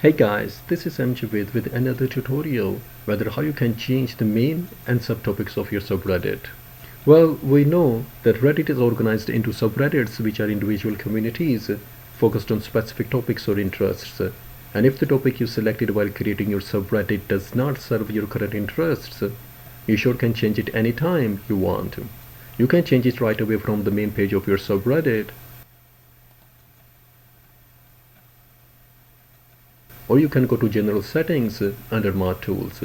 Hey guys, this is mjavedva with another tutorial whether how you can change the main and subtopics of your subreddit. Well, we know that Reddit is organized into subreddits, which are individual communities focused on specific topics or interests. And if the topic you selected while creating your subreddit does not serve your current interests, you sure can change it anytime you want. You can change it right away from the main page of your subreddit, or you can go to General Settings under More Tools.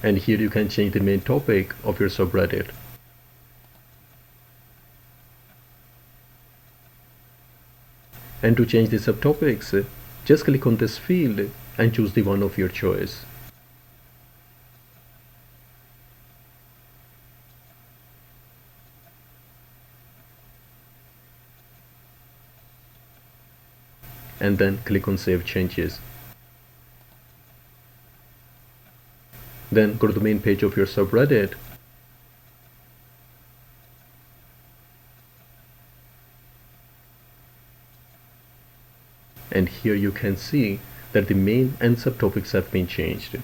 And here you can change the main topic of your subreddit. And to change the subtopics, just click on this field and choose the one of your choice. And then click on Save Changes. Then go to the main page of your subreddit and here you can see that the main and subtopics have been changed.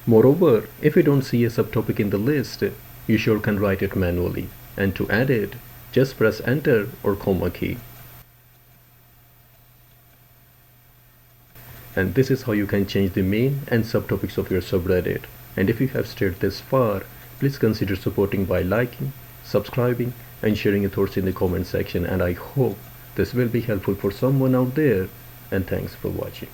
Moreover, if you don't see a subtopic in the list, you sure can write it manually, and to add it, just press Enter or comma key. And this is how you can change the main and subtopics of your subreddit. And if you have stayed this far, please consider supporting by liking, subscribing, and sharing your thoughts in the comment section. And I hope this will be helpful for someone out there. And thanks for watching.